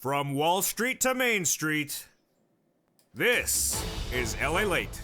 From Wall Street to Main Street, this is LALATE.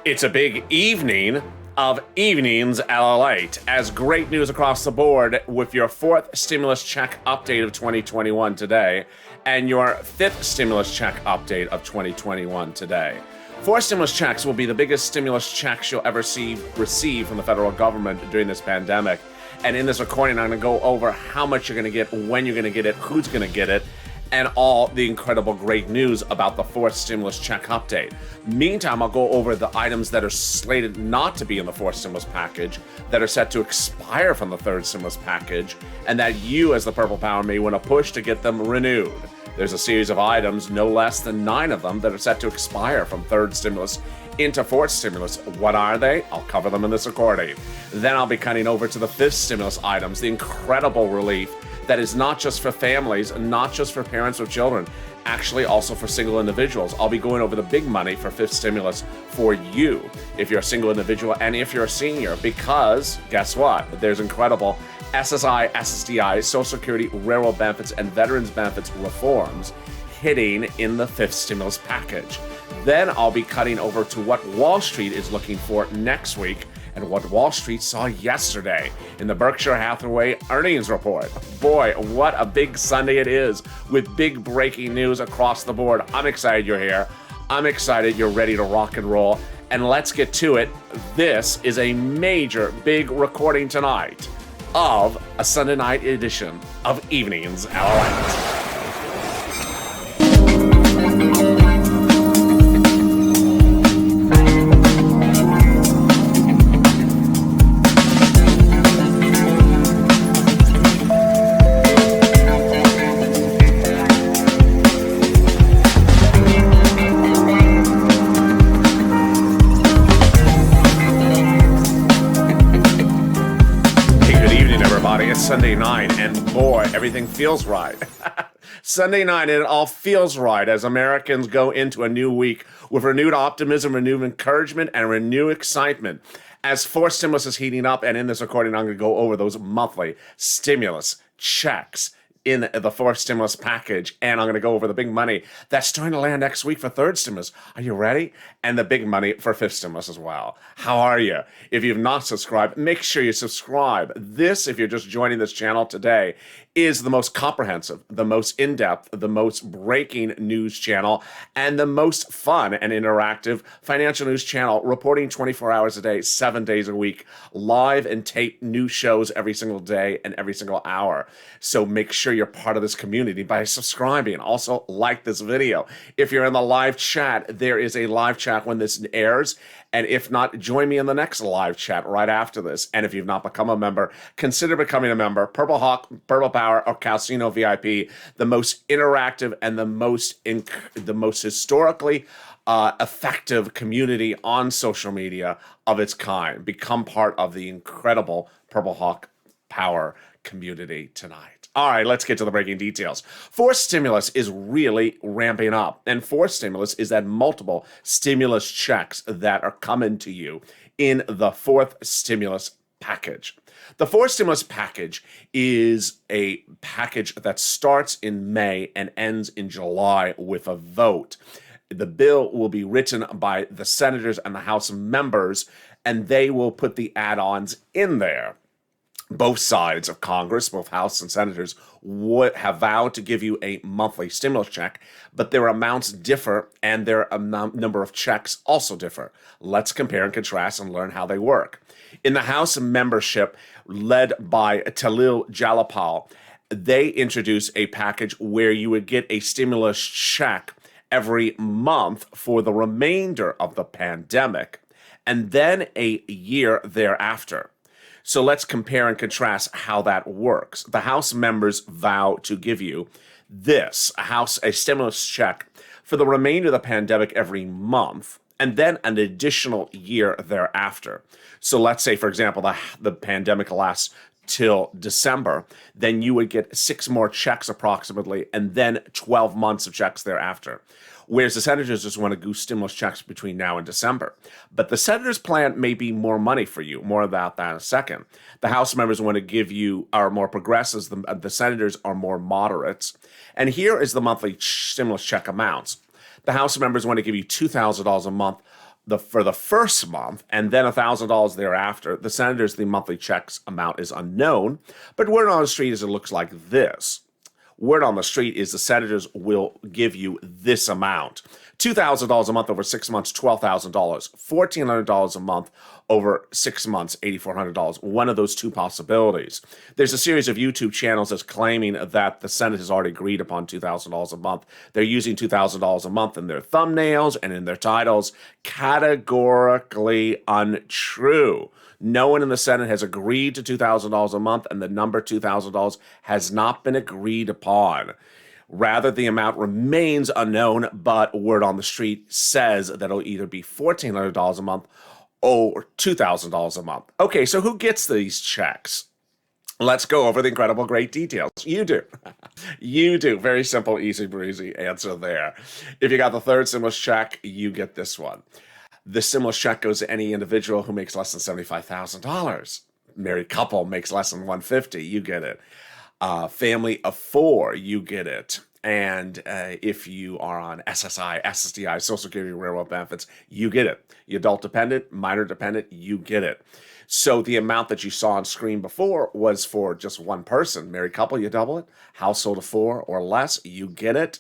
It's a big evening of evenings LALATE, as great news across the board with your fourth stimulus check update of 2021 today and your fifth stimulus check update of 2021 today. Four stimulus checks will be the biggest stimulus checks you'll ever receive from the federal government during this pandemic. And in this recording, I'm going to go over how much you're going to get, when you're going to get it, who's going to get it, and all the incredible great news about the fourth stimulus check update. Meantime, I'll go over the items that are slated not to be in the fourth stimulus package, that are set to expire from the third stimulus package, and that you as the Purple Power may want to push to get them renewed. There's a series of items, no less than 9 of them, that are set to expire from third stimulus into fourth stimulus. What are they? I'll cover them in this recording. Then I'll be cutting over to the fifth stimulus items, the incredible relief that is not just for families, not just for parents with children, actually also for single individuals. I'll be going over the big money for fifth stimulus for you, if you're a single individual and if you're a senior, because guess what? There's incredible SSI, SSDI, Social Security, railroad benefits, and veterans benefits reforms hitting in the fifth stimulus package. Then I'll be cutting over to what Wall Street is looking for next week and what Wall Street saw yesterday in the Berkshire Hathaway earnings report. Boy, what a big Sunday it is with big breaking news across the board. I'm excited you're here. I'm excited you're ready to rock and roll. And let's get to it. This is a major big recording tonight of a Sunday night edition of Evenings LALATE. Sunday night, and boy, everything feels right. Sunday night, and it all feels right as Americans go into a new week with renewed optimism, renewed encouragement, and renewed excitement. As fourth stimulus is heating up, and in this recording, I'm going to go over those monthly stimulus checks in the fourth stimulus package, and I'm going to go over the big money that's starting to land next week for third stimulus. Are you ready? And the big money for fifth stimulus as well. How are you? If you've not subscribed, make sure you subscribe. This, if you're just joining this channel today, is the most comprehensive, the most in-depth, the most breaking news channel, and the most fun and interactive financial news channel, reporting 24 hours a day, 7 days a week, live and tape new shows every single day and every single hour. So make sure you're part of this community by subscribing. Also, like this video. If you're in the live chat, there is a live chat when this airs. And if not, join me in the next live chat right after this. And if you've not become a member, consider becoming a member. Purple Hawk, Purple Power, or Calcino VIP, the most interactive and the most historically effective community on social media of its kind. Become part of the incredible Purple Hawk Power community tonight. All right, let's get to the breaking details. Fourth stimulus is really ramping up. And fourth stimulus is that multiple stimulus checks that are coming to you in the fourth stimulus package. The fourth stimulus package is a package that starts in May and ends in July with a vote. The bill will be written by the senators and the House members, and they will put the add-ons in there. Both sides of Congress, both House and senators, would have vowed to give you a monthly stimulus check, but their amounts differ and their number of checks also differ. Let's compare and contrast and learn how they work. In the House membership, led by Talil Jalapal, they introduced a package where you would get a stimulus check every month for the remainder of the pandemic, and then a year thereafter. So let's compare and contrast how that works. The House members vow to give you this, a stimulus check for the remainder of the pandemic every month, and then an additional year thereafter. So let's say, for example, the pandemic lasts till December, then you would get 6 more checks approximately, and then 12 months of checks thereafter. Whereas the senators just want to goose stimulus checks between now and December. But the senators' plan may be more money for you. More about that in a second. The House members want to give you are more progressives. The senators are more moderates. And here is the monthly stimulus check amounts. The House members want to give you $2,000 a month for the first month, and then $1,000 thereafter. The senators, the monthly checks amount is unknown, but word on the street is it looks like this. Word on the street is the senators will give you this amount. $2,000 a month over 6 months, $12,000. $1,400 a month over 6 months, $8,400. One of those two possibilities. There's a series of YouTube channels that's claiming that the Senate has already agreed upon $2,000 a month. They're using $2,000 a month in their thumbnails and in their titles. Categorically untrue. No one in the Senate has agreed to $2,000 a month, and the number $2,000 has not been agreed upon. Rather, the amount remains unknown, but word on the street says that it'll either be $1,400 a month or $2,000 a month. Okay, so who gets these checks? Let's go over the incredible great details. You do. You do. Very simple, easy breezy answer there. If you got the third stimulus check, you get this one. The stimulus check goes to any individual who makes less than $75,000. Married couple makes less than $150,000, you get it. Family of 4, you get it. And if you are on SSI, SSDI, Social Security, Railroad benefits, you get it. You adult dependent, minor dependent, you get it. So the amount that you saw on screen before was for just one person. Married couple, you double it. Household of 4 or less, you get it.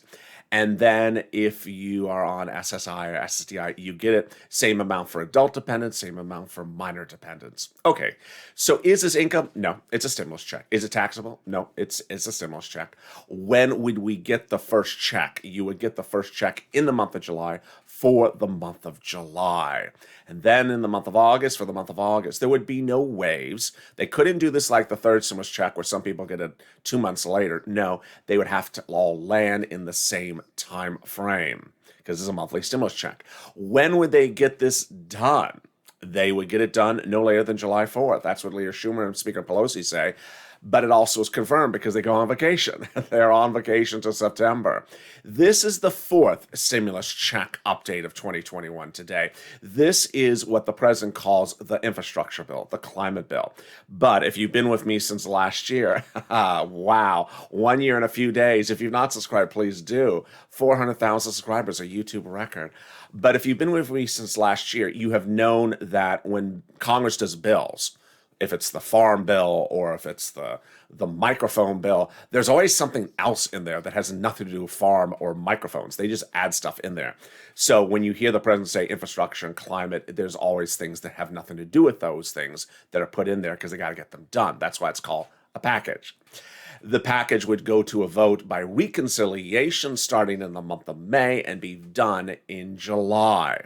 And then if you are on SSI or SSDI, you get it. Same amount for adult dependents, same amount for minor dependents. Okay, so is this income? No, it's a stimulus check. Is it taxable? No, it's a stimulus check. When would we get the first check? You would get the first check in the month of July for the month of July. And then in the month of August, for the month of August, there would be no waves. They couldn't do this like the third stimulus check where some people get it 2 months later. No, they would have to all land in the same time frame because it's a monthly stimulus check. When would they get this done? They would get it done no later than July 4th. That's what Leader Schumer and Speaker Pelosi say. But it also is confirmed because they go on vacation. They're on vacation till September. This is the 4th stimulus check update of 2021 today. This is what the president calls the infrastructure bill, the climate bill. But if you've been with me since last year, wow, 1 year and a few days. If you've not subscribed, please do. 400,000 subscribers, a YouTube record. But if you've been with me since last year, you have known that when Congress does bills, if it's the farm bill or if it's the microphone bill, there's always something else in there that has nothing to do with farm or microphones. They just add stuff in there. So when you hear the president say infrastructure and climate, there's always things that have nothing to do with those things that are put in there because they got to get them done. That's why it's called a package. The package would go to a vote by reconciliation starting in the month of May and be done in July.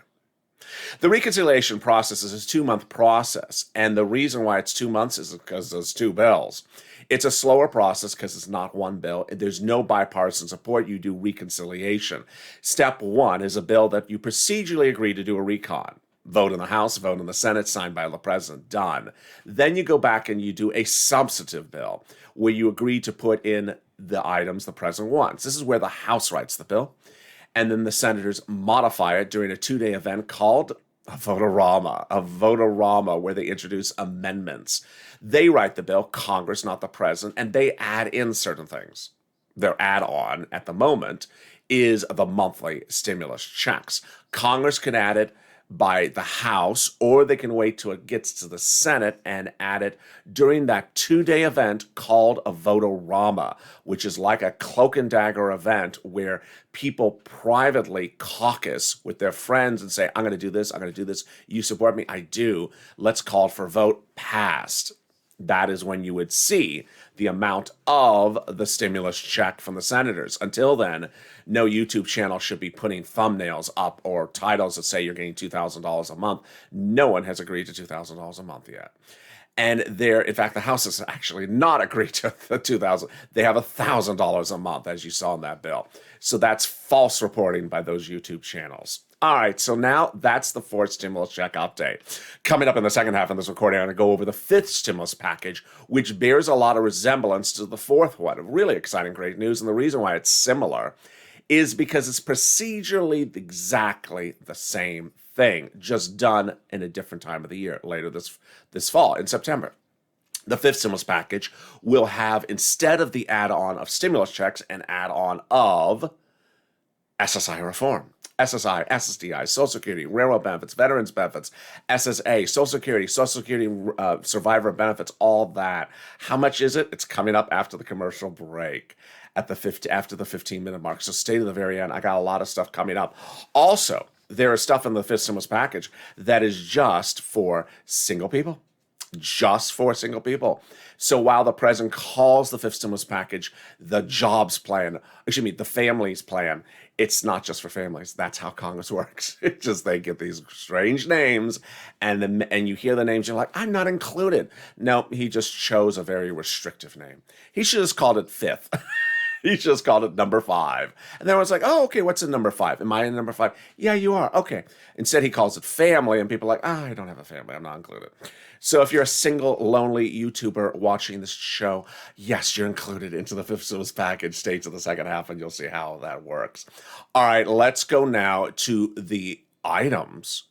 The reconciliation process is a 2-month process, and the reason why it's 2 months is because there's 2 bills. It's a slower process because it's not one bill. There's no bipartisan support. You do reconciliation. Step 1 is a bill that you procedurally agree to do a recon. Vote in the House, vote in the Senate, signed by the president, done. Then you go back and you do a substantive bill where you agree to put in the items the president wants. This is where the House writes the bill. And then the senators modify it during a 2-day event called a vote-a-rama, where they introduce amendments. They write the bill, Congress, not the president, and they add in certain things. Their add-on at the moment is the monthly stimulus checks. Congress can add it by the House, or they can wait till it gets to the Senate and add it during that 2-day event called a vote-a-rama, which is like a cloak and dagger event where people privately caucus with their friends and say, I'm going to do this, I'm going to do this. You support me? I do. Let's call for a vote. Passed. That is when you would see the amount of the stimulus check from the senators. Until then, no YouTube channel should be putting thumbnails up or titles that say you're getting $2,000 a month. No one has agreed to $2,000 a month yet. And in fact, the House has actually not agreed to the $2,000. They have $1,000 a month, as you saw in that bill. So that's false reporting by those YouTube channels. All right, so now that's the fourth stimulus check update. Coming up in the second half of this recording, I'm going to go over the fifth stimulus package, which bears a lot of resemblance to the fourth one. Really exciting, great news. And the reason why it's similar is because it's procedurally exactly the same thing, just done in a different time of the year, later this fall, in September. The fifth stimulus package will have, instead of the add-on of stimulus checks, an add-on of SSI reform. SSI, SSDI, Social Security, railroad benefits, veterans benefits, SSA, Social Security survivor benefits, all that. How much is it? It's coming up after the commercial break, after the 15-minute mark. So stay to the very end. I got a lot of stuff coming up. Also, there is stuff in the fifth stimulus package that is just for single people. Just for single people. So while the president calls the fifth stimulus package the jobs plan, the families plan, it's not just for families. That's how Congress works. It's just they get these strange names, and you hear the names, you're like, I'm not included. No, he just chose a very restrictive name. He should have just called it fifth. He just called it number 5. And then I was like, oh, okay, what's in number 5? Am I in number 5? Yeah, you are. Okay. Instead, he calls it family, and people are like, I don't have a family. I'm not included. So if you're a single, lonely YouTuber watching this show, yes, you're included into the fifth stimulus package. Stay to the second half, and you'll see how that works. All right, let's go now to the items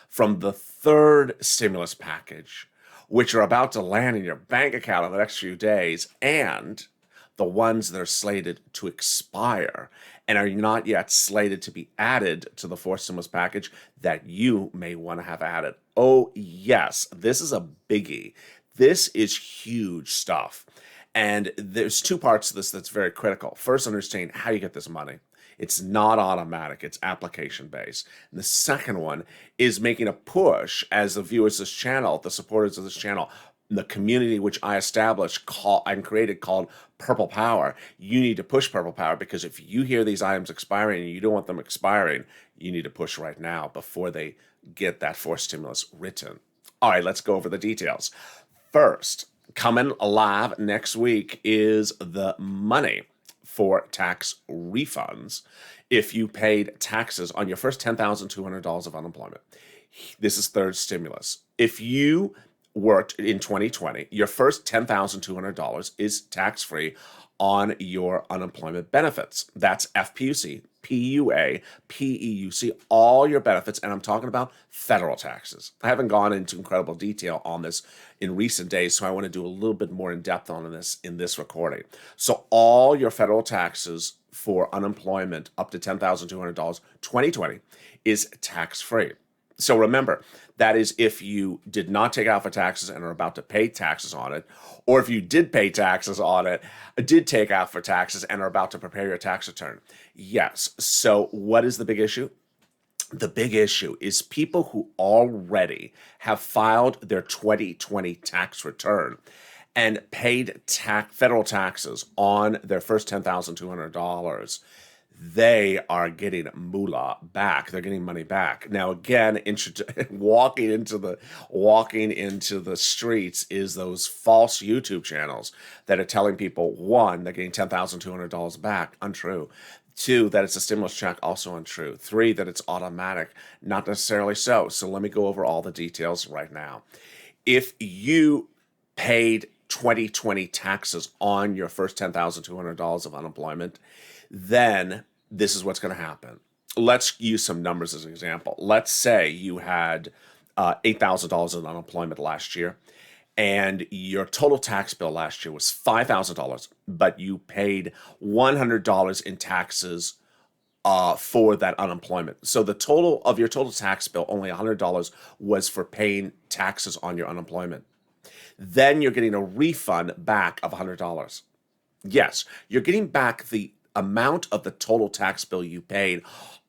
from the third stimulus package, which are about to land in your bank account in the next few days, and the ones that are slated to expire and are not yet slated to be added to the fourth stimulus package that you may want to have added. Oh, yes, this is a biggie. This is huge stuff. And there's two parts to this that's very critical. First, understand how you get this money. It's not automatic. It's application-based. And the second one is making a push as the viewers of this channel, the supporters of this channel, the community which I established and created called Purple Power. You need to push Purple Power, because if you hear these items expiring and you don't want them expiring, you need to push right now before they get that fourth stimulus written. All right, let's go over the details. First, coming live next week is the money for tax refunds if you paid taxes on your first $10,200 of unemployment. This is third stimulus. If you worked in 2020, your first $10,200 is tax-free on your unemployment benefits. That's FPUC, PUA, PEUC, all your benefits, and I'm talking about federal taxes. I haven't gone into incredible detail on this in recent days, so I want to do a little bit more in depth on this in this recording. So all your federal taxes for unemployment up to $10,200, 2020, is tax-free. So remember, that is if you did not take out for taxes and are about to pay taxes on it, or if you did pay taxes on it, did take out for taxes and are about to prepare your tax return. Yes. So what is the big issue? The big issue is people who already have filed their 2020 tax return and paid federal taxes on their first $10,200. They are getting moolah back. They're getting money back. Now, again, walking into the streets is those false YouTube channels that are telling people, 1, they're getting $10,200 back. Untrue. 2, that it's a stimulus check. Also untrue. 3, that it's automatic. Not necessarily so. So let me go over all the details right now. If you paid 2020 taxes on your first $10,200 of unemployment, then this is what's going to happen. Let's use some numbers as an example. Let's say you had $8,000 in unemployment last year, and your total tax bill last year was $5,000, but you paid $100 in taxes for that unemployment. So the total of your total tax bill, only $100, was for paying taxes on your unemployment. Then you're getting a refund back of $100. Yes, you're getting back the amount of the total tax bill you paid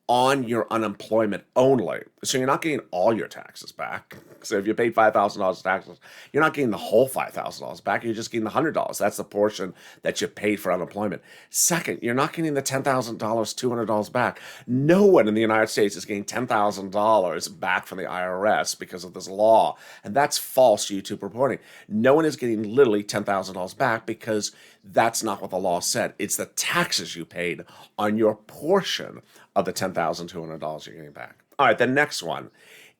on your unemployment only. So you're not getting all your taxes back. So if you paid $5,000 in taxes, you're not getting the whole $5,000 back. You're just getting the $100. That's the portion that you paid for unemployment. Second, you're not getting the $10,000, $200 back. No one in the United States is getting $10,000 back from the IRS because of this law. And that's false YouTube reporting. No one is getting literally $10,000 back because that's not what the law said. It's the taxes you paid on your portion of the $10,200 you're getting back. All right, the next one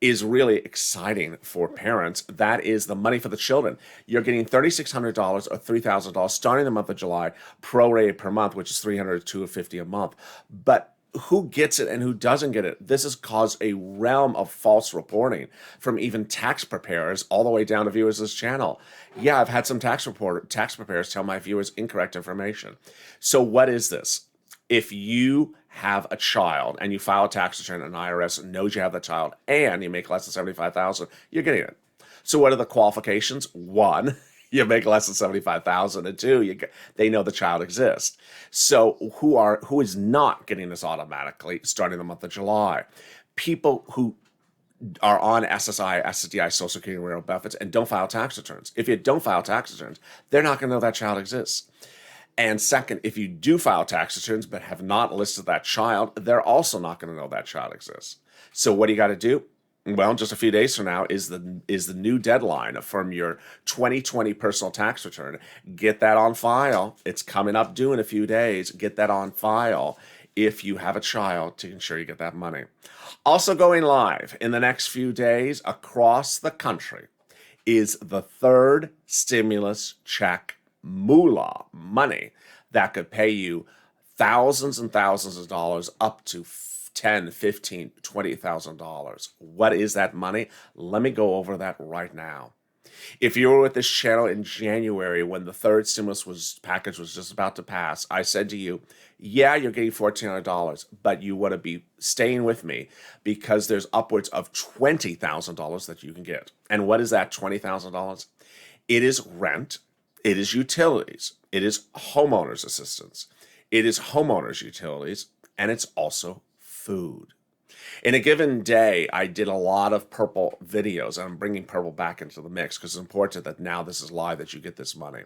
is really exciting for parents. That is the money for the children. You're getting $3,600 or $3,000 starting the month of July, prorated per month, which is $300 to $250 a month. But who gets it and who doesn't get it? This has caused a realm of false reporting from even tax preparers all the way down to viewers of this channel. Yeah, I've had some tax preparers tell my viewers incorrect information. So what is this? If you have a child and you file a tax return and IRS knows you have the child and you make less than $75,000, you're getting it. So what are the qualifications? One, you make less than $75,000, and two, they know the child exists. So who is not getting this automatically starting the month of July? People who are on SSI, SSDI, Social Security, and Rural Benefits, and don't file tax returns. If you don't file tax returns, they're not going to know that child exists. And second, if you do file tax returns but have not listed that child, they're also not going to know that child exists. So what do you got to do? Well, just a few days from now is the new deadline from your 2020 personal tax return. Get that on file. It's coming up due in a few days. Get that on file if you have a child to ensure you get that money. Also going live in the next few days across the country is the third stimulus check moolah, money that could pay you thousands and thousands of dollars up to $10,000, $15,000, $20,000. What is that money? Let me go over that right now. If you were with this channel in January when the third stimulus package was just about to pass, I said to you, yeah, you're getting $1,400, but you want to be staying with me because there's upwards of $20,000 that you can get. And what is that $20,000? It is rent. It is utilities. It is homeowners assistance. It is homeowners utilities, and it's also food. In a given day, I did a lot of purple videos, and I'm bringing purple back into the mix because it's important that now this is live that you get this money.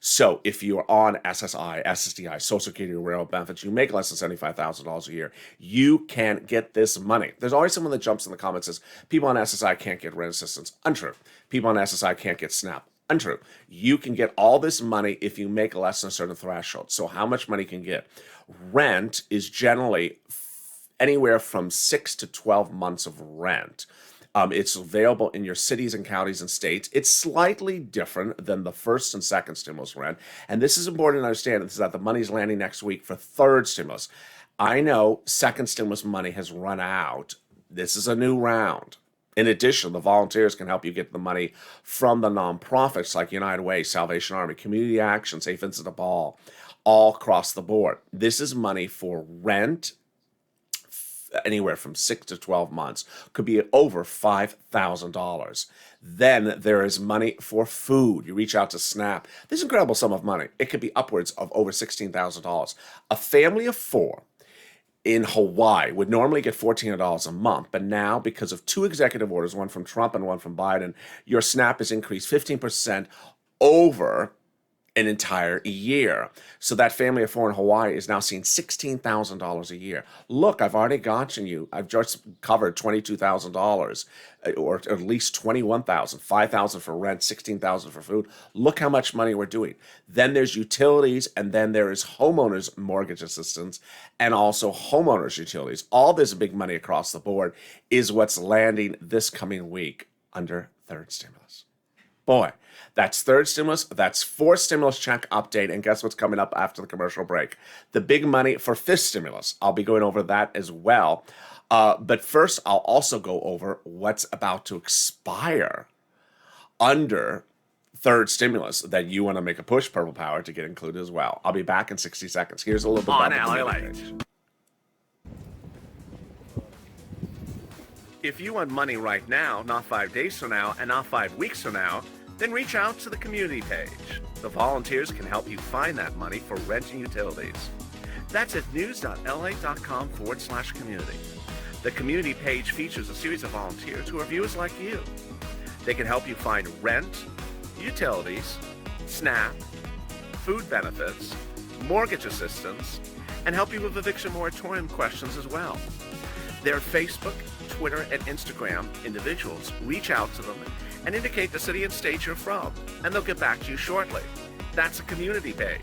So if you're on SSI, SSDI, Social Security, Rural Benefits, you make less than $75,000 a year, you can get this money. There's always someone that jumps in the comments and says, people on SSI can't get rent assistance. Untrue. People on SSI can't get SNAP. Untrue. You can get all this money if you make less than a certain threshold. So how much money can you get? Rent is generally anywhere from 6 to 12 months of rent. It's available in your cities and counties and states. It's slightly different than the first and second stimulus rent. And this is important to understand. This is that the money's landing next week for third stimulus. I know second stimulus money has run out. This is a new round. In addition, the volunteers can help you get the money from the nonprofits like United Way, Salvation Army, Community Action, St. Vincent de Paul, all across the board. This is money for rent, anywhere from 6 to 12 months, could be over $5,000. Then there is money for food. You reach out to SNAP. This is an incredible sum of money. It could be upwards of over $16,000. A family of four in Hawaii would normally get $1,400 a month, but now because of two executive orders, one from Trump and one from Biden, your SNAP is increased 15% over an entire year. So that family of four in Hawaii is now seeing $16,000 a year. Look, I've already gotten you. I've just covered $22,000, or at least $21,000, $5,000 for rent, $16,000 for food. Look how much money we're doing. Then there's utilities, and then there is homeowners mortgage assistance, and also homeowners utilities. All this big money across the board is what's landing this coming week under third stimulus. Boy, that's third stimulus. That's fourth stimulus check update. And guess what's coming up after the commercial break? The big money for fifth stimulus. I'll be going over that as well. But first, I'll also go over what's about to expire under third stimulus that you want to make a push, Purple Power, to get included as well. I'll be back in 60 seconds. Here's a little bit about the LALATE. If you want money right now, not 5 days from now, and not 5 weeks from now, then reach out to the community page. The volunteers can help you find that money for rent and utilities. That's at news.la.com/community. The community page features a series of volunteers who are viewers like you. They can help you find rent, utilities, SNAP, food benefits, mortgage assistance, and help you with eviction moratorium questions as well. Their Facebook, Twitter, and Instagram individuals reach out to them and indicate the city and state you're from, and they'll get back to you shortly. That's a community page.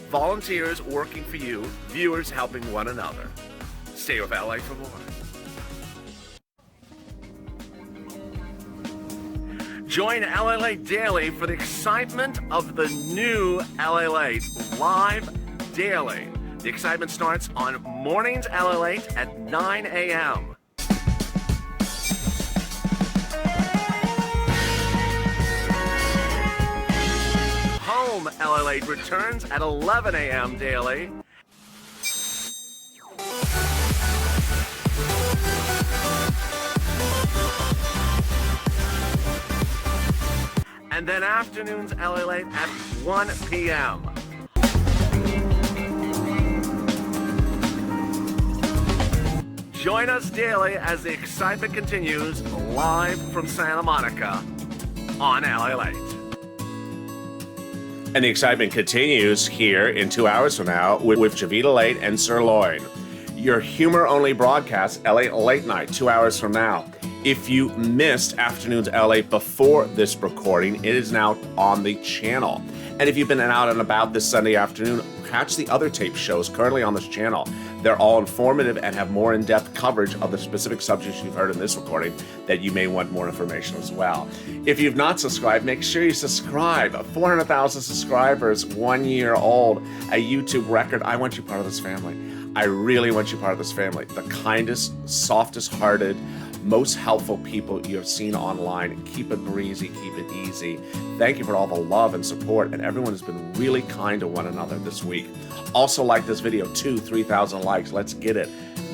Volunteers working for you, viewers helping one another. Stay with LA for more. Join LALATE Daily for the excitement of the new LALATE live daily. The excitement starts on Mornings LALATE at 9 a.m. Home LALATE returns at 11 a.m. daily. And then afternoons LALATE at 1 p.m. Join us daily as the excitement continues live from Santa Monica on LALATE. And the excitement continues here in 2 hours from now with Javita Late and Sirloin. Your humor-only broadcast, LA Late Night, 2 hours from now. If you missed Afternoons LA before this recording, it is now on the channel. And if you've been out and about this Sunday afternoon, catch the other tape shows currently on this channel. They're all informative and have more in-depth coverage of the specific subjects you've heard in this recording that you may want more information as well. If you've not subscribed, make sure you subscribe. 400,000 subscribers, 1 year old, a YouTube record. I want you part of this family. I really want you part of this family. The kindest, softest-hearted, most helpful people you have seen online. Keep it breezy, keep it easy. Thank you for all the love and support, and everyone has been really kind to one another this week. Also like this video, 2,000-3,000 likes. Let's get it.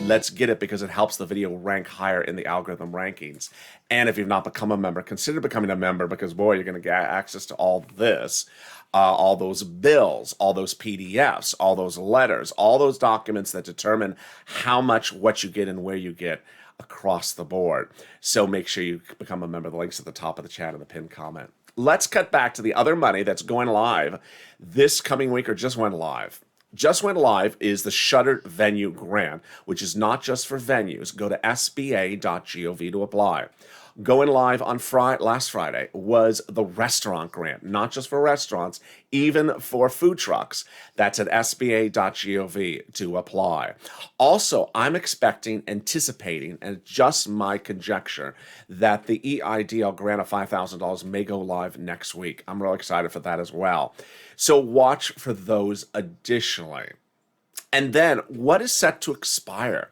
Let's get it because it helps the video rank higher in the algorithm rankings. And if you've not become a member, consider becoming a member because, boy, you're going to get access to all this. All those bills, all those PDFs, all those letters, all those documents that determine how much what you get and where you get across the board. So make sure you become a member. The link's at the top of the chat and the pinned comment. Let's cut back to the other money that's going live this coming week or just went live. Just went live is the Shuttered Venue Grant, which is not just for venues. Go to sba.gov to apply. Going live on last Friday was the restaurant grant, not just for restaurants, even for food trucks. That's at sba.gov to apply. Also, I'm anticipating, and just my conjecture, that the EIDL grant of $5,000 may go live next week. I'm real excited for that as well. So watch for those additionally. And then, what is set to expire?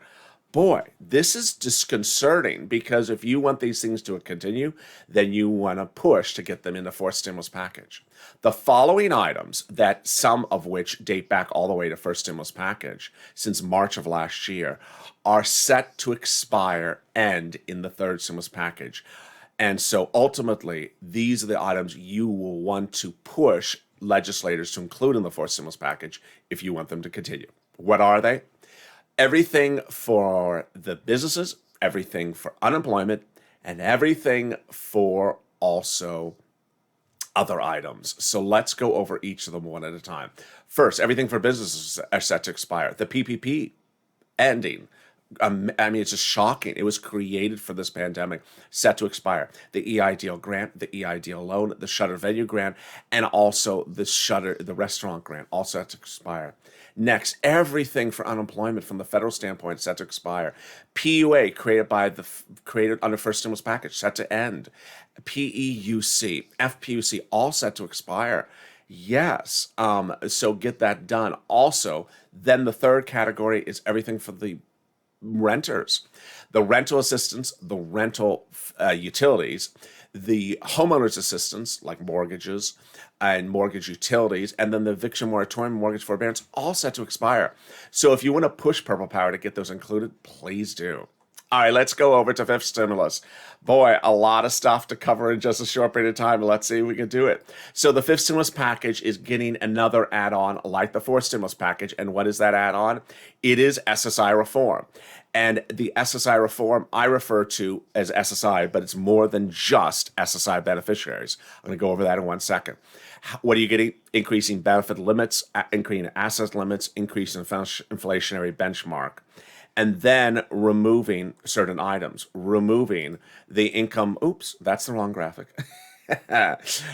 Boy, this is disconcerting because if you want these things to continue, then you want to push to get them in the fourth stimulus package. The following items, that some of which date back all the way to first stimulus package since March of last year, are set to expire and in the third stimulus package. And so ultimately, these are the items you will want to push legislators to include in the fourth stimulus package if you want them to continue. What are they? Everything for the businesses, everything for unemployment, and everything for also other items. So let's go over each of them one at a time. First, everything for businesses are set to expire. The PPP ending. I mean, it's just shocking. It was created for this pandemic, set to expire. The EIDL grant, the EIDL loan, the Shuttered Venue grant, and also the restaurant grant, all set to expire. Next, everything for unemployment from the federal standpoint set to expire. PUA created under first stimulus package set to end. PEUC, FPUC, all set to expire. Yes, so get that done. Also, then the third category is everything for the renters, the rental assistance, the rental utilities, the homeowners assistance like mortgages and mortgage utilities, and then the eviction moratorium, mortgage forbearance, all set to expire. So if you want to push Purple Power to get those included, please do. All right, let's go over to fifth stimulus. Boy, a lot of stuff to cover in just a short period of time. Let's see if we can do it. So the fifth stimulus package is getting another add-on like the fourth stimulus package. And what is that add-on? It is SSI reform. And the SSI reform I refer to as SSI, but it's more than just SSI beneficiaries. I'm going to go over that in 1 second. What are you getting? Increasing benefit limits, increasing asset limits, increasing inflationary benchmark, and then removing certain items, removing the income. Oops, that's the wrong graphic.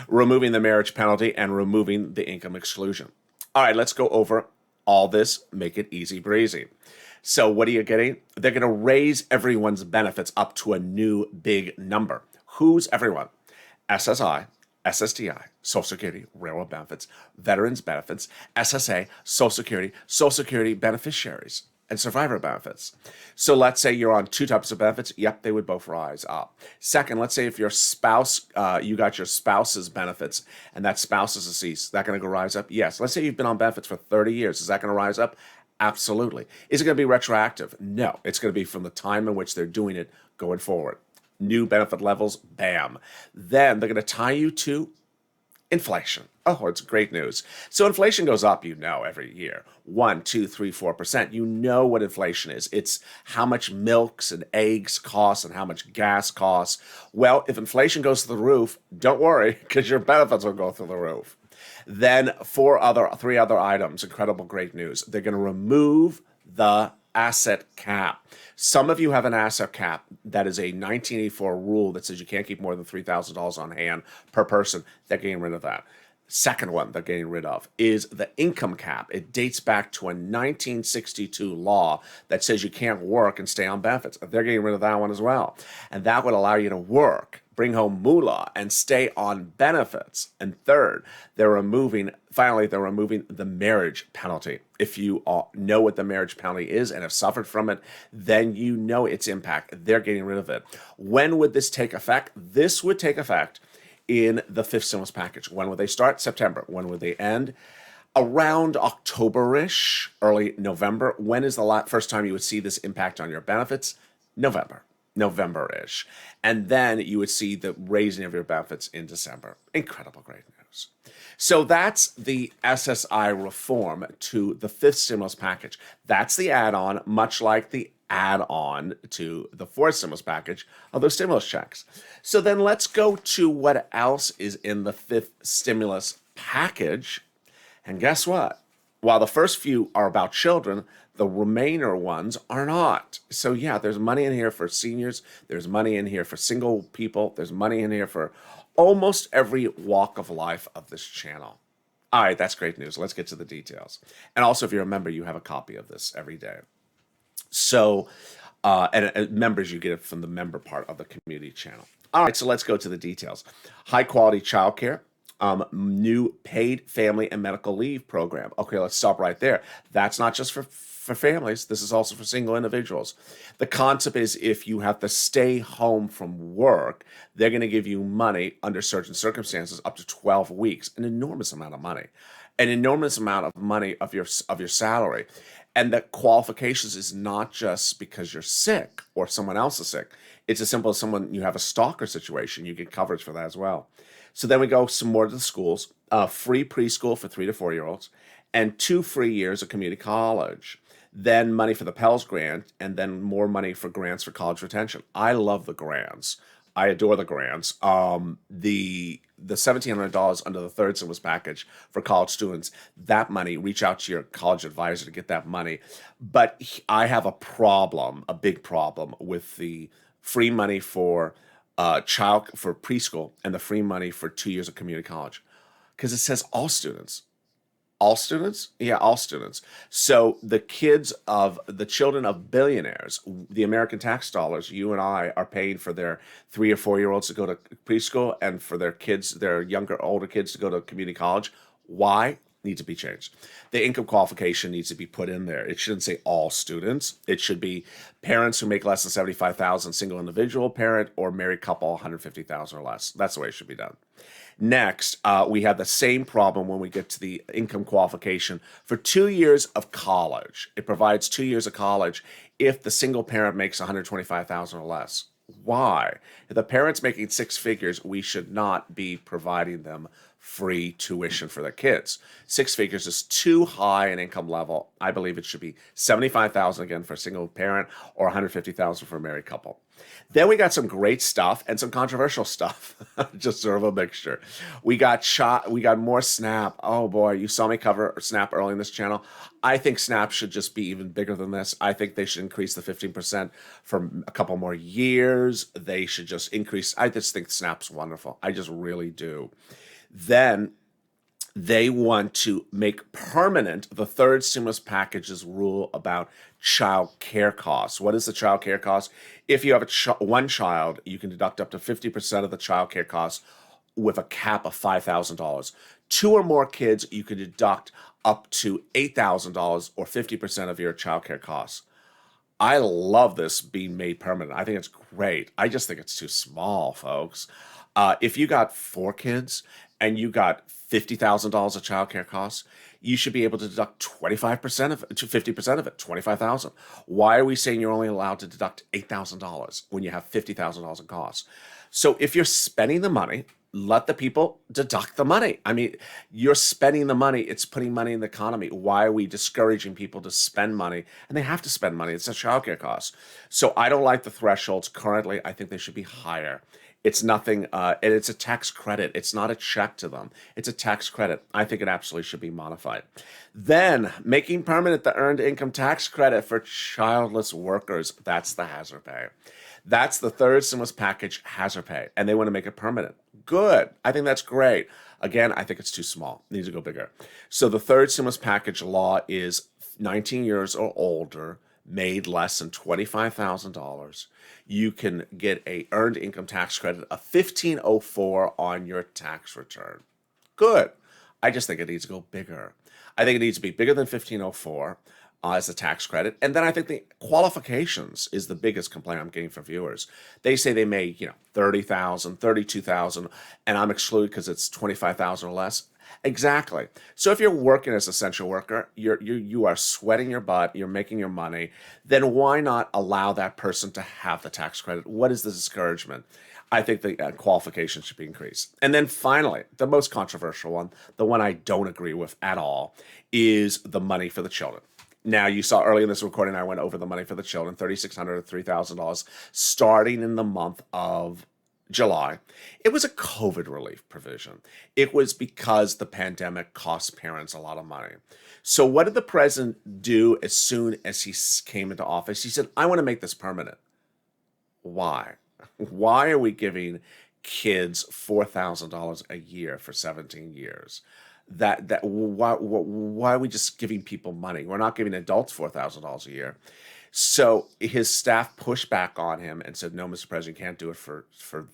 Removing the marriage penalty and removing the income exclusion. All right, let's go over all this, make it easy breezy. So what are you getting? They're going to raise everyone's benefits up to a new big number. Who's everyone? SSI, SSDI, Social Security, Railroad benefits, Veterans benefits, SSA, Social Security beneficiaries, and survivor benefits. So let's say you're on 2 types of benefits. Yep, they would both rise up. Second, let's say if your spouse, you got your spouse's benefits and that spouse is deceased, is that going to go rise up? Yes. Let's say you've been on benefits for 30 years. Is that going to rise up? Absolutely. Is it going to be retroactive? No. It's going to be from the time in which they're doing it going forward. New benefit levels, bam. Then they're going to tie you to inflation. Oh, it's great news. So inflation goes up, every year. 1, 2, 3, 4%. You know what inflation is. It's how much milks and eggs cost and how much gas costs. Well, if inflation goes to the roof, don't worry, because your benefits will go through the roof. Then 3 other items, incredible great news. They're going to remove the asset cap. Some of you have an asset cap that is a 1984 rule that says you can't keep more than $3,000 on hand per person. They're getting rid of that. Second one they're getting rid of is the income cap. It dates back to a 1962 law that says you can't work and stay on benefits. They're getting rid of that one as well. And that would allow you to work, bring home moolah, and stay on benefits. And third, they're removing the marriage penalty. If you know what the marriage penalty is and have suffered from it, then you know its impact. They're getting rid of it. When would this take effect? This would take effect in the 5th stimulus package. When would they start? September. When would they end? Around October-ish, early November. When is the first time you would see this impact on your benefits? November-ish. And then you would see the raising of your benefits in December. Incredible great news. So that's the SSI reform to the 5th stimulus package. That's the add-on, much like the add-on to the 4th stimulus package of those stimulus checks. So then let's go to what else is in the 5th stimulus package. And guess what? While the first few are about children, the remainder ones are not. So yeah, there's money in here for seniors. There's money in here for single people. There's money in here for almost every walk of life of this channel. All right, that's great news. Let's get to the details. And also, if you're a member, you have a copy of this every day. So, and members, you get it from the member part of the community channel. All right, so let's go to the details. High quality childcare. New paid family and medical leave program. Okay, let's stop right there. That's not just for families. This is also for single individuals. The concept is if you have to stay home from work, they're going to give you money under certain circumstances up to 12 weeks, an enormous amount of money, of your salary. And the qualifications is not just because you're sick or someone else is sick. It's as simple as you have a stalker situation, you get coverage for that as well. So then we go some more to the schools, free preschool for 3 to 4 year olds, and 2 free years of community college. Then money for the Pell's grant, and then more money for grants for college retention. I love the grants. I adore the grants. The $1,700 under the 3rd stimulus package for college students, that money, reach out to your college advisor to get that money. But I have a big problem with the free money for for preschool and the free money for 2 years of community college, because it says all students. All students? Yeah, all students. So the children of billionaires, the American tax dollars, you and I are paying for their 3 or 4 year olds to go to preschool and for their older kids to go to community college. Why? Needs to be changed. The income qualification needs to be put in there. It shouldn't say all students. It should be parents who make less than $75,000, single individual parent, or married couple, $150,000 or less. That's the way it should be done. Next, we have the same problem when we get to the income qualification for 2 years of college. It provides 2 years of college if the single parent makes $125,000 or less. Why? If the parent's making 6 figures, we should not be providing them free tuition for their kids. Six figures is too high an income level. I believe it should be $75,000 again for a single parent or $150,000 for a married couple. Then we got some great stuff and some controversial stuff. Just sort of a mixture. We got more Snap. Oh boy, you saw me cover Snap early in this channel. I think Snap should just be even bigger than this. I think they should increase the 15% for a couple more years. They should just increase. I just think Snap's wonderful. I just really do. Then they want to make permanent the third stimulus package's rule about child care costs. What is the child care cost? If you have one child, you can deduct up to 50% of the child care costs with a cap of $5,000. Two or more kids, you can deduct up to $8,000 or 50% of your child care costs. I love this being made permanent. I think it's great. I just think it's too small, folks. If you got 4 kids and you got $50,000 of childcare costs, you should be able to deduct 25% of it to 50% of it, $25,000. Why are we saying you're only allowed to deduct $8,000 when you have $50,000 in costs? So if you're spending the money, let the people deduct the money. I mean, you're spending the money. It's putting money in the economy. Why are we discouraging people to spend money? And they have to spend money. It's a childcare cost. So I don't like the thresholds currently. I think they should be higher. It's nothing, and it's a tax credit. It's not a check to them. It's a tax credit. I think it absolutely should be modified. Then, making permanent the earned income tax credit for childless workers. That's the hazard pay. That's the third stimulus package, hazard pay, and they want to make it permanent. Good. I think that's great. Again, I think it's too small. It needs to go bigger. So the third stimulus package law is 19 years or older, made less than $25,000. You can get a earned income tax credit of $1,504 on your tax return. Good. I just think it needs to go bigger. I think it needs to be bigger than $1,504 as a tax credit. And then I think the qualifications is the biggest complaint I'm getting from viewers. They say they made, $30,000, $32,000, and I'm excluded because it's $25,000 or less. Exactly. So if you're working as an essential worker, you are sweating your butt, you're making your money, then why not allow that person to have the tax credit? What is the discouragement? I think the qualifications should be increased. And then finally, the most controversial one, the one I don't agree with at all, is the money for the children. Now, you saw early in this recording, I went over the money for the children, $3,600 to $3,000, starting in the month of July. It was a COVID relief provision. It was because the pandemic cost parents a lot of money. So what did the president do as soon as he came into office? He said, I want to make this permanent. Why? Why are we giving kids $4,000 a year for 17 years? Why are we just giving people money? We're not giving adults $4,000 a year. So his staff pushed back on him and said, no, Mr. President, you can't do it for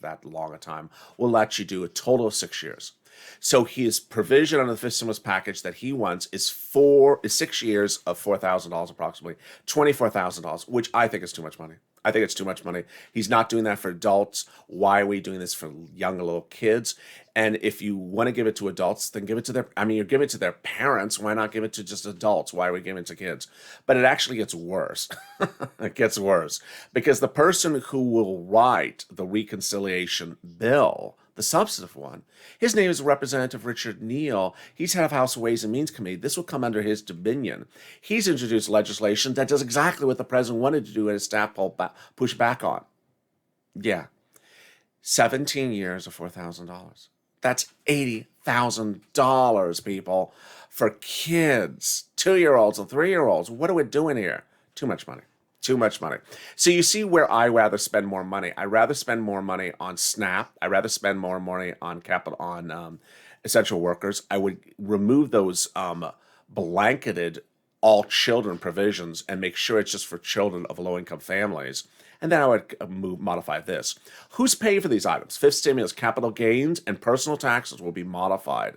that long a time. We'll let you do a total of 6 years. So his provision on the fifth stimulus package that he wants is 6 years of $4,000 approximately, $24,000, which I think is too much money. I think it's too much money. He's not doing that for adults. Why are we doing this for young little kids? And if you want to give it to adults, then give it to you're giving it to their parents. Why not give it to just adults? Why are we giving it to kids? But it actually gets worse. It gets worse because the person who will write the reconciliation bill, the substantive one, his name is Representative Richard Neal. He's head of House Ways and Means Committee. This will come under his dominion. He's introduced legislation that does exactly what the president wanted to do and his staff pushed back on. Yeah. 17 years of $4,000. That's $80,000, people, for kids, 2-year-olds and 3-year-olds. What are we doing here? Too much money. Too much money. So you see where I rather spend more money. I rather spend more money on SNAP. I rather spend more money on essential workers. I would remove those blanketed all children provisions and make sure it's just for children of low-income families. And then I would modify this. Who's paying for these items? Fifth stimulus, capital gains, and personal taxes will be modified.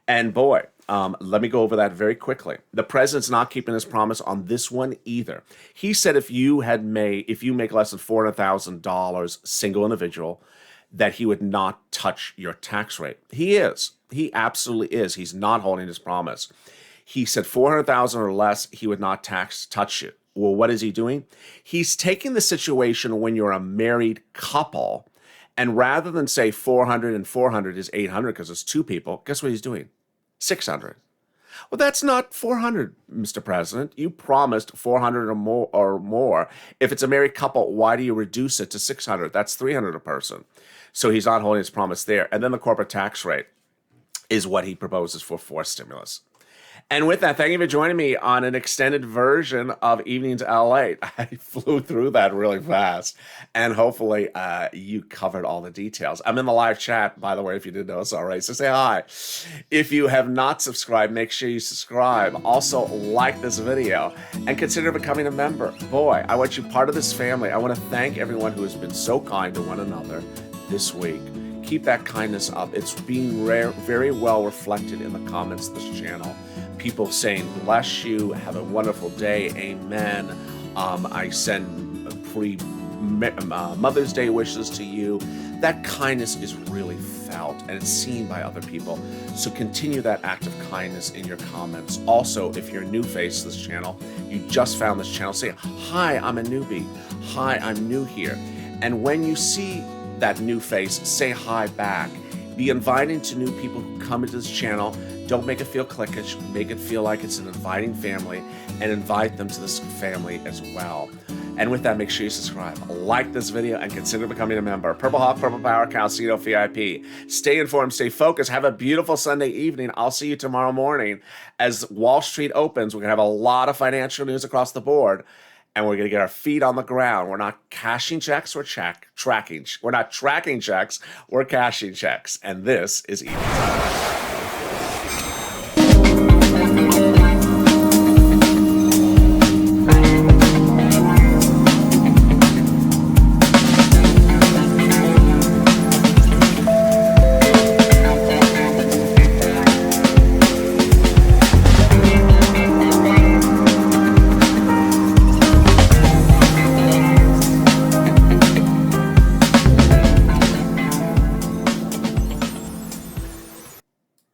And boy, let me go over that very quickly. The president's not keeping his promise on this one either. He said if you make less than $400,000 single individual, that he would not touch your tax rate. He is. He absolutely is. He's not holding his promise. He said $400,000 or less, he would not touch it. Well, what is he doing? He's taking the situation when you're a married couple And rather than say 400 and 400 is 800 because it's two people, guess what he's doing? 600. Well, that's not 400, Mr. President. You promised 400 or more. If it's a married couple, why do you reduce it to 600? That's 300 a person. So he's not holding his promise there. And then the corporate tax rate is what he proposes for forced stimulus. And with that, thank you for joining me on an extended version of Evenings LALATE. I flew through that really fast, and hopefully you covered all the details. I'm in the live chat, by the way, if you didn't know it's all right, so say hi. If you have not subscribed, make sure you subscribe. Also, like this video and consider becoming a member. Boy, I want you part of this family. I want to thank everyone who has been so kind to one another this week. Keep that kindness up. It's being very well reflected in the comments of this channel. People saying, bless you, have a wonderful day, amen. I send pre-Mother's Day wishes to you. That kindness is really felt, and it's seen by other people. So continue that act of kindness in your comments. Also, if you're a new face to this channel, you just found this channel, say, hi, I'm a newbie. Hi, I'm new here. And when you see that new face, say hi back. Be inviting to new people who come into this channel. Don't make it feel cliquish. Make it feel like it's an inviting family, and invite them to this family as well. And with that, make sure you subscribe, like this video, and consider becoming a member. Purple Hawk, Purple Power, Calcito VIP. Stay informed, stay focused. Have a beautiful Sunday evening. I'll see you tomorrow morning as Wall Street opens. We're going to have a lot of financial news across the board. And we're going to get our feet on the ground. We're not cashing checks, we're tracking. We're not tracking checks, we're cashing checks. And this is Evenings LALATE.